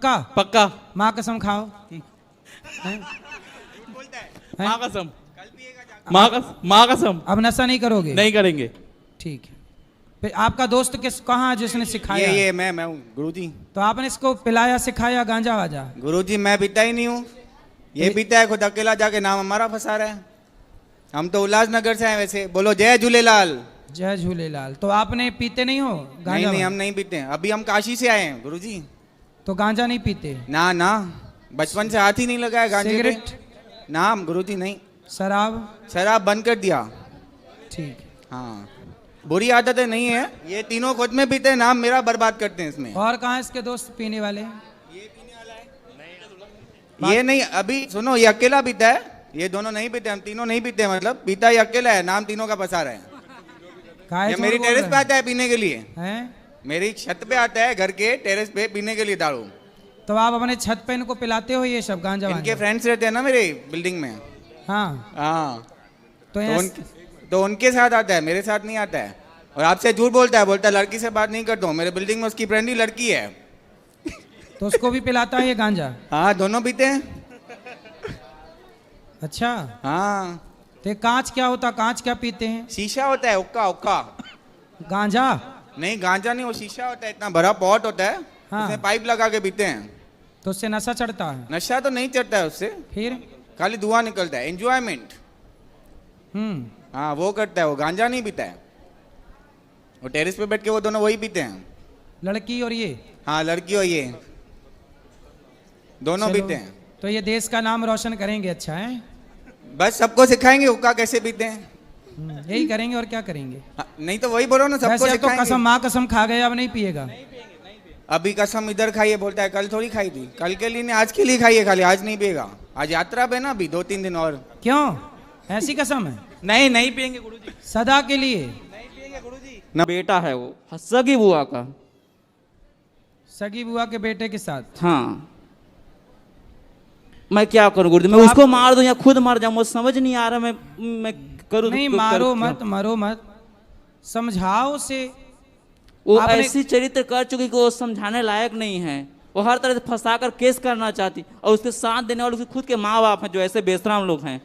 पक्का पक्का। माँ कसम खाओ। हैं? माँ कसम, माँ कसम। अब नशा नहीं करोगे? नहीं करेंगे। ठीक है। फिर आपका दोस्त किस कहाँ है जिसने सिखाया? ये मैं हूँ गुरुजी। तो आपने इसको पिलाया सिखाया गांजा वाजा? गुरुजी मैं पीता ही नहीं हूँ, ये पीता है खुद अकेला जाके, नाम हमारा फंसा रहा है। हम तो उल्लासनगर से हैं वैसे। बोलो जय झूलेलाल। जय झूलेलाल। तो आपने पीते नहीं हो गांजा? नहीं वाजा? हम नहीं पीते हैं, अभी हम काशी से आए हैं गुरुजी। तो गांजा नहीं पीते? ना ना, बचपन से हाथ ही नहीं लगाया गांजे पे। सिगरेट? ना गुरुजी नहीं। शराब? शराब बंद कर दिया। ठीक। हाँ, बुरी आदतें नहीं है, ये तीनों खुद में पीते हैं, नाम मेरा बर्बाद करते हैं इसमें। और कहाँ इसके दोस्त पीने वाले? ये नहीं, अभी सुनो, ये अकेला पीता है, ये दोनों नहीं पीते, हम तीनों नहीं पीते, मतलब पीता ये अकेला है, नाम तीनों का फंसा रहा है। काहे ये झूठ मेरी बोल टेरेस रहे पे आता है पीने के लिए, हैं? मेरी छत पे आता है घर के टेरेस पे पीने के लिए दारू। तो आप अपने छत पे इनको पिलाते हो ये सब गांजा इनके वांजा? फ्रेंड्स रहते हैं ना मेरे बिल्डिंग में। हाँ। हाँ, तो तो उनके साथ आता है, मेरे साथ नहीं आता है। और आपसे झूठ बोलता है, बोलता है लड़की से बात नहीं करता हूँ, मेरे बिल्डिंग में उसकी फ्रेंड ही लड़की है। तो उसको भी पिलाता है ये गांजा? हाँ, दोनों पीते हैं। अच्छा। हाँ, तो ये कांच क्या होता, कांच क्या पीते हैं? शीशा होता है, हुक्का हुक्का। गांजा? नहीं गांजा नहीं, वो शीशा होता है, इतना बड़ा पॉट होता है, हाँ। उसमें पाइप लगा के पीते हैं। तो उससे नशा चढ़ता है? नशा तो नहीं चढ़ता है उससे, फिर? खाली धुआं निकलता है, एंजॉयमेंट। हाँ, वो करता है, वो गांजा नहीं पीता है। वो टेरेस पे बैठ के वो दोनों वही पीते हैं। लड़की और ये? हाँ, लड़की और ये दोनों चलो, पीते हैं। तो ये देश का नाम रोशन करेंगे। अच्छा है, बस सबको सिखाएंगे हुक्का कैसे पीते हैं। यही करेंगे और क्या करेंगे? हाँ, नहीं तो वही बोलो ना, सबको वैसे अब तो कसम सिखाएंगे। माँ कसम खा गए, अब नहीं पिएगा? अभी कसम इधर खाइए बोलता है, कल थोड़ी खाई थी, कल के लिए नहीं, आज के लिए खाइए खाली, आज नहीं पिएगा। आज यात्रा पे ना, अभी 2-3 दिन और। क्यों, ऐसी कसम है? नहीं, नहीं पियेंगे गुरुजी। सदा के लिए? ना बेटा है वो, सगी बुआ का। सगी बुआ के बेटे के साथ? हाँ, मैं क्या करूं गुरुजी, मैं तो उसको मार दूं या खुद मर जाऊं, मुझे समझ नहीं आ रहा मैं करूं। नहीं, तो मारो क्या? मत, मरो मत, समझाओ उसे। वो आपने- ऐसी चरित्र कर चुकी कि वो समझाने लायक नहीं है। वो हर तरह से फंसा कर केस करना चाहती, और उसके साथ देने वाले उसके खुद के माँ बाप हैं जो ऐसे बेशरम लोग हैं।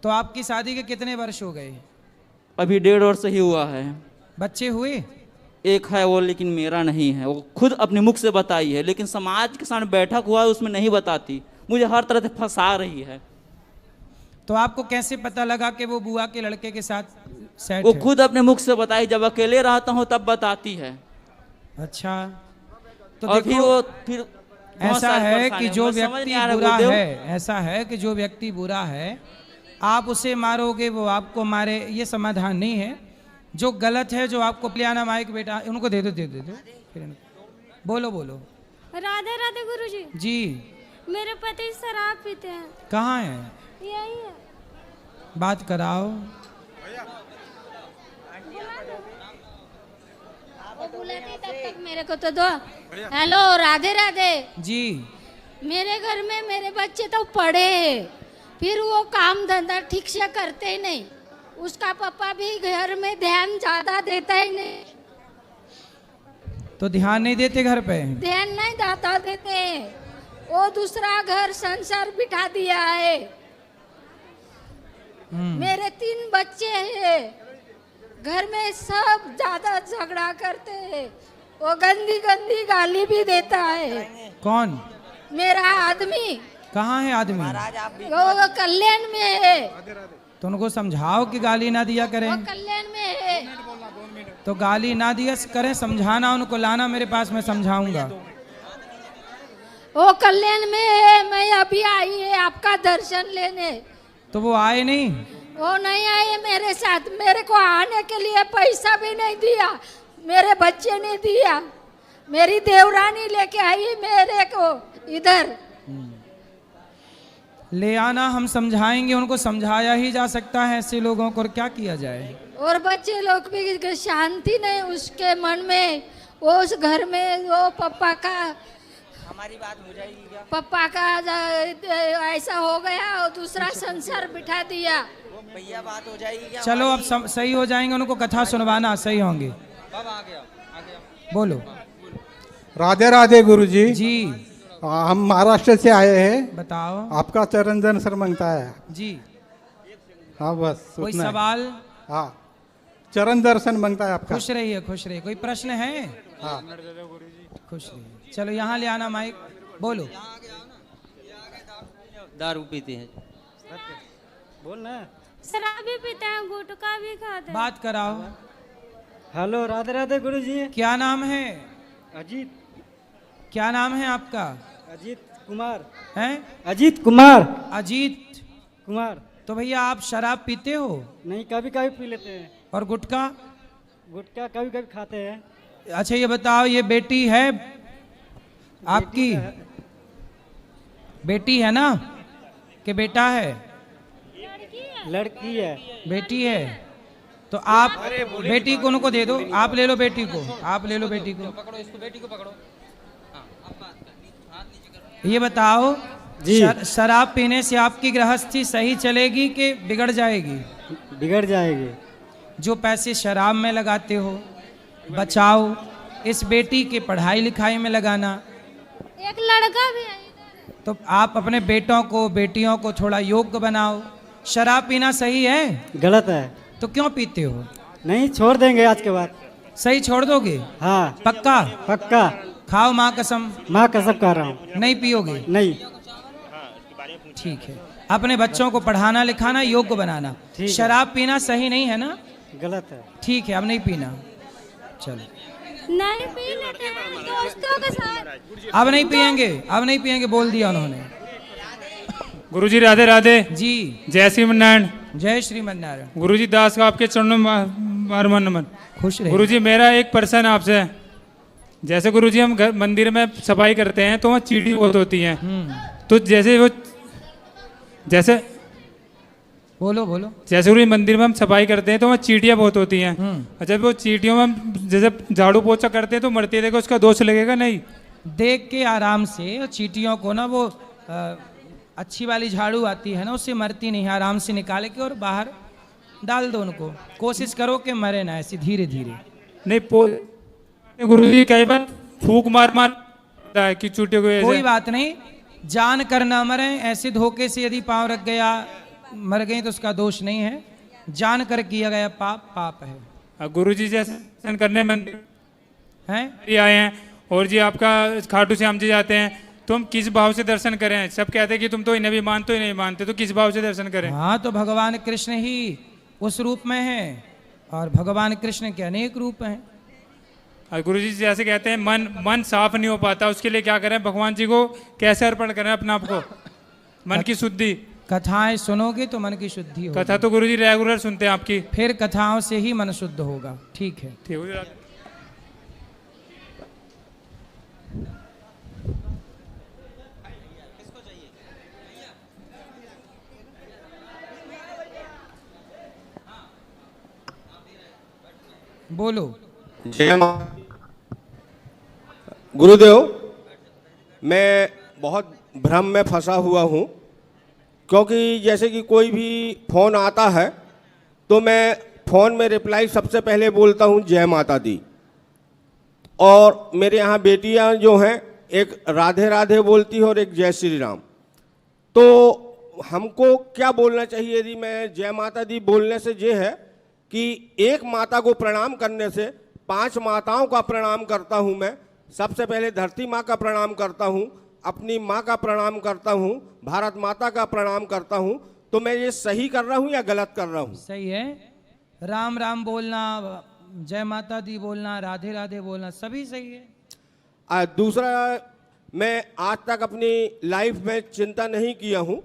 तो आपकी शादी के कितने वर्ष हो गए? अभी 1.5 वर्ष ही हुआ है। बच्चे हुए? एक है वो, लेकिन मेरा नहीं है, वो खुद अपने मुख से बताई है, लेकिन समाज के सामने बैठक हुआ है उसमें नहीं बताती, मुझे हर तरह से फंसा रही है। तो आपको कैसे पता लगा कि वो बुआ के लड़के के साथ सेट वो है? खुद अपने मुख से बताई, जब अकेले रहता हूँ तब बताती है। अच्छा, तो और फिर देखो, वो फिर बहुत ऐसा सारी है परेशानी कि जो मुझे समझ व्यक्ति नहीं आ रहा बुरा गुरुदेव। है, ऐसा है कि जो व्यक्ति बुरा है आप उसे मारोगे वो आपको मारे, ये समाधान नहीं है। जो गलत है, जो आपको पिलाना माइक बेटा उनको दे दो, दे दो, फिर बोलो बोलो। राधे राधे गुरुजी। जी, मेरे पति शराब पीते हैं। कहाँ है? यही है। बात कराओ। वो बुलाती तब तक मेरे को तो दो। हेलो, राधे राधे। जी, मेरे घर में मेरे बच्चे तो पढ़े हैं, फिर वो काम धंधा ठीक से करते ही नहीं। उसका पापा भी घर में ध्यान ज्यादा देता ही नहीं। तो ध्यान नहीं देते घर पे? ध्यान नहीं ज्यादा देते, वो दूसरा घर संसार बिठा दिया है। मेरे 3 बच्चे हैं, घर में सब ज्यादा झगड़ा करते हैं। वो गंदी गंदी गाली भी देता है। कौन? मेरा आदमी। कहाँ है आदमी? वो कल्याण में है। तो उनको समझाओ कि गाली ना दिया करें। वो कल्याण में है। तो गाली ना दिया करें, समझाना उनको, लाना मेरे पास, मैं समझाऊंगा। वो कल्याण में है, मैं अभी आई है आपका दर्शन लेने। तो वो आए नहीं? वो नहीं आए मेरे साथ, मेरे को आने के लिए पैसा भी नहीं दिया, मेरे बच्चे ने दिया। मेरी देवरानी लेके आई मेरे को इधर। ले आना, हम समझाएंगे उनको, समझाया ही जा सकता है ऐसे लोगों को, और क्या किया जाए। और बच्चे लोग भी शांति नहीं उसके मन में। वो उस घर में वो पापा का, हमारी बात हो जाएगी क्या? पापा का ऐसा हो गया और दूसरा संसार बिठा दिया। भैया बात हो जाएगी क्या? चलो अब सही हो जाएंगे, उनको कथा सुनवाना, सही होंगे। कब आ गया? बोलो। राधे राधे गुरुजी। जी, हम महाराष्ट्र से आए हैं। बताओ आपका चरण दर्शन मांगता है। जी। हाँ बस कोई उतना है। सवाल? हाँ चरण दर्शन मांगता है आपका। खुश रहिए, खुश रहिए। कोई प्रश्न है? हाँ खुश रहिए। चलो यहाँ ले आना माइक, बोलो। दारू पीते हैं। शराब भी पीते हैं, गुटखा भी खाते हैं। बात कराओ। हेलो, राधे राधे गुरु जी। क्या नाम है? अजीत। क्या नाम है आपका? अजीत कुमार। हैं? अजीत कुमार। अजीत कुमार। तो भैया आप शराब पीते हो? नहीं, कभी कभी पी लेते हैं। और गुटखा? गुटखा कभी कभी खाते हैं। अच्छा ये बताओ, ये बेटी है आपकी? बेटी है ना कि बेटा है? लड़की है। बेटी है। तो आप बेटी को उनको दे दो। आप ले लो बेटी को, आप ले लो बेटी को। पकड़ो इसको, बेटी को पकड़ो। ये बताओ जी। शराब पीने से आपकी गृहस्थी सही चलेगी कि बिगड़ जाएगी? बिगड़ जाएगी। जो पैसे शराब में लगाते हो बचाओ, इस बेटी के पढ़ाई लिखाई में लगाना। एक लड़का भी है इधर। तो आप अपने बेटों को बेटियों को थोड़ा योग्य बनाओ। शराब पीना सही है? गलत है। तो क्यों पीते हो? नहीं, छोड़ देंगे आज के बाद। सही छोड़ दोगे? हाँ पक्का? पक्का। खाओ माँ कसम। माँ कसम कह रहा हूँ। नहीं पियोगे? नहीं। ठीक है। अपने बच्चों को पढ़ाना लिखाना, योग्य बनाना। ठीक है। शराब पीना सही नहीं है ना? गलत है। ठीक है, अब नहीं पीना। चलो नहीं पी लेते हैं दोस्तों के साथ। अब नहीं पियेंगे, अब नहीं पियेंगे, बोल दिया उन्होंने। गुरुजी राधे राधे। जी। जय श्रीमन्नारायण। जय श्रीमन नारायण। गुरुजी दास का आपके चरणों में बारमान नमन। खुश रहे। गुरुजी मेरा एक प्रश्न आपसे है। जैसे गुरुजी हम घर मंदिर में सफाई करते हैं तो वहाँ चींटी बहुत होती हैं। तो जैसे बोलो बोलो। जैसे गुरुजी मंदिर में हम सफाई करते हैं तो वहाँ चींटियाँ बहुत होती हैं। और जब वो चींटियों में हम जैसे झाड़ू पोछा करते हैं तो मरती है, देखो उसका दोष लगेगा नहीं? देख के आराम से चींटियों को ना, वो अच्छी वाली झाड़ू आती है ना, उससे मरती नहीं है। आराम से निकाल के और बाहर डाल दो उनको। कोशिश करो कि मरे ना, ऐसे धीरे धीरे। नहीं गुरुजी कई बार फूक मार है कि चींटियों को कोई बात नहीं, जान कर ना मरे। ऐसे धोखे से यदि पाँव रख गया, मर गई तो उसका दोष नहीं है। जान कर किया गया पाप पाप है। गुरुजी जैसे दर्शन करने मंदिर हैं आए हैं और जी आपका खाटू श्याम जी जाते हैं, तो हम किस भाव से दर्शन करें? सब कहते हैं कि तुम तो इन्हें भी मानते हो, इन्हें भी मानते, तो किस भाव से दर्शन करें? हाँ, तो भगवान कृष्ण ही उस रूप में है और भगवान कृष्ण के अनेक रूप हैं। और गुरुजी जैसे कहते हैं मन साफ नहीं हो पाता, उसके लिए क्या करें? भगवान जी को कैसे अर्पण करें अपने आप को? मन की शुद्धि। कथाएं सुनोगे तो मन की शुद्धि होगी। कथा तो गुरुजी रेगुलर सुनते हैं आपकी। फिर कथाओं से ही मन शुद्ध होगा। ठीक है। ठीक है। बोलो। जय मां। गुरुदेव, मैं बहुत भ्रम में फंसा हुआ हूँ, क्योंकि जैसे कि कोई भी फ़ोन आता है तो मैं फ़ोन में रिप्लाई सबसे पहले बोलता हूँ जय माता दी। और मेरे यहाँ बेटियाँ जो हैं, एक राधे राधे बोलती है और एक जय श्री राम। तो हमको क्या बोलना चाहिए? यदि मैं जय माता दी बोलने से ये है कि एक माता को प्रणाम करने से 5 माताओं का प्रणाम करता हूँ। मैं सबसे पहले धरती माँ का प्रणाम करता हूँ, अपनी माँ का प्रणाम करता हूँ, भारत माता का प्रणाम करता हूँ। तो मैं ये सही कर रहा हूँ या गलत कर रहा हूँ? सही है। राम राम बोलना, जय माता दी बोलना, राधे राधे बोलना, सभी सही है। दूसरा, मैं आज तक अपनी लाइफ में चिंता नहीं किया हूँ।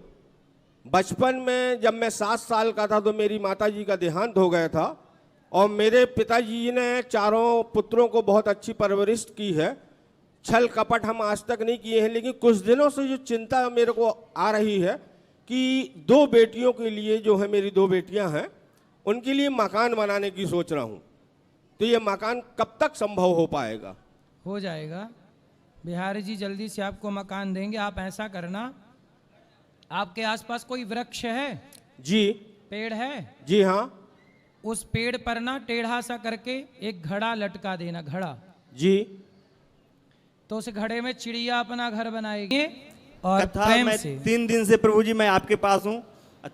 बचपन में जब मैं 7 साल का था तो मेरी माताजी का देहांत हो गया था और मेरे पिताजी ने 4 पुत्रों को बहुत अच्छी परवरिश की है। छल कपट हम आज तक नहीं किए हैं, लेकिन कुछ दिनों से जो चिंता मेरे को आ रही है कि 2 बेटियों के लिए, जो है मेरी 2 बेटियां हैं, उनके लिए मकान बनाने की सोच रहा हूं। तो ये मकान कब तक संभव हो पाएगा? हो जाएगा। बिहारी जी जल्दी से आपको मकान देंगे। आप ऐसा करना, आपके आसपास कोई वृक्ष है? जी। पेड़ है? जी हाँ। उस पेड़ पर ना टेढ़ा सा करके एक घड़ा लटका देना। घड़ा। जी। तो उस घड़े में चिड़िया अपना घर बनाएगी और कथा प्रेम मैं से। 3 दिन से प्रभु जी मैं आपके पास हूँ,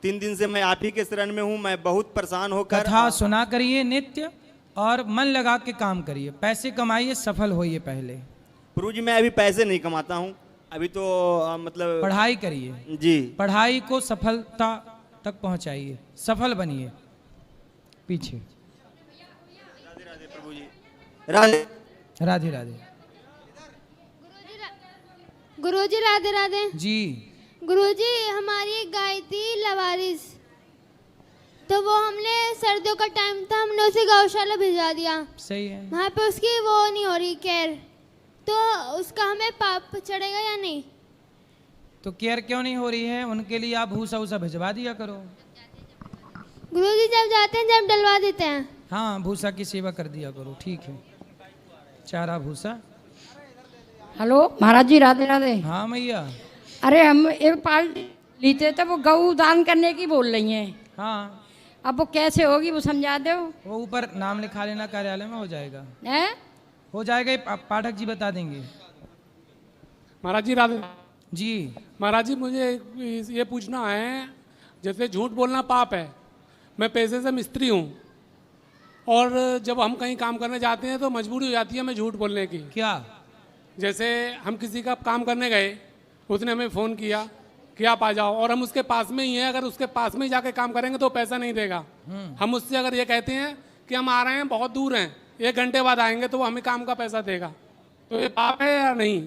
3 दिन से मैं आप ही के शरण में हूँ। मैं बहुत परेशान होकर कथा सुना करिए नित्य और मन लगा के काम करिए, पैसे कमाइए, सफल होइए पहले। प्रभु जी मैं अभी पैसे नहीं कमाता हूँ, अभी तो मतलब पढ़ाई करिए जी, पढ़ाई को सफलता तक पहुंचाइए, सफल बनिए। पीछे प्रभु जी राधे राधे राधे। गुरुजी राधे राधे। जी गुरुजी हमारी एक गाय थी लवारिस, तो वो हमने सर्दियों का टाइम था, हमने उसे गौशाला भिजवा दिया। सही है। वहाँ पे उसकी वो नहीं हो रही केयर, तो उसका हमें पाप चढ़ेगा या नहीं? तो केयर क्यों नहीं हो रही है? उनके लिए आप भूसा वूसा भिजवा दिया करो। गुरुजी जब जाते हैं जब डलवा देते हैं। हाँ भूसा की सेवा कर दिया करो, ठीक है। चारा भूसा। हेलो महाराज जी राधे राधे। हाँ मैया। अरे हम एक पाल ली थे तो वो गऊ दान करने की बोल रही हैं। हाँ अब वो कैसे होगी वो समझा दो। वो ऊपर नाम लिखा लेना, कार्यालय में हो जाएगा। हैं? हो जाएगा, ये पाठक जी बता देंगे। महाराज जी राधे जी। महाराज जी मुझे ये पूछना है, जैसे झूठ बोलना पाप है, मैं पेशे से मिस्त्री हूँ और जब हम कहीं काम करने जाते हैं तो मजबूरी हो जाती है हमें झूठ बोलने की। क्या? जैसे हम किसी का काम करने गए, उसने हमें फ़ोन किया कि आप आ जाओ, और हम उसके पास में ही हैं, अगर उसके पास में ही जाके काम करेंगे तो पैसा नहीं देगा। हम उससे अगर ये कहते हैं कि हम आ रहे हैं, बहुत दूर हैं, 1 घंटे बाद आएंगे, तो वो हमें काम का पैसा देगा। तो ये पाप है या नहीं?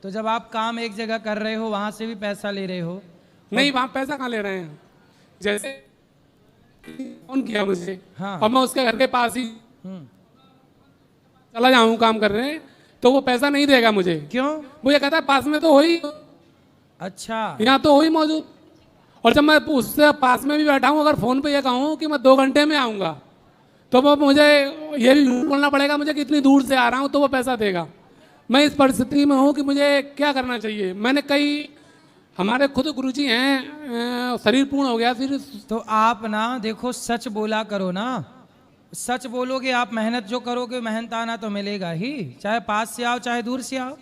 तो जब आप काम एक जगह कर रहे हो वहां से भी पैसा ले रहे हो? नहीं, वहाँ पैसा कहाँ ले रहे हैं? जैसे फोन किया मुझे, हाँ। और मैं उसके घर के पास ही चला जाऊँ काम करने, तो वो पैसा नहीं देगा मुझे। क्यों? वो ये कहता है पास में तो हो ही, अच्छा। यहाँ तो हो ही मौजूद। और जब मैं उससे पास में भी बैठा हूँ, अगर फ़ोन पे ये कहूँ कि मैं 2 घंटे में आऊँगा, तो वो मुझे ये भी बोलना पड़ेगा मुझे कि इतनी दूर से आ रहा हूँ, तो वो पैसा देगा। मैं इस परिस्थिति में हूँ कि मुझे क्या करना चाहिए। मैंने कई, हमारे खुद गुरुजी हैं, शरीर पूर्ण हो गया फिर। तो आप ना देखो, सच बोला करो ना। सच बोलोगे आप, मेहनत जो करोगे, मेहनत आना तो मिलेगा ही, चाहे पास से आओ चाहे दूर से आओ।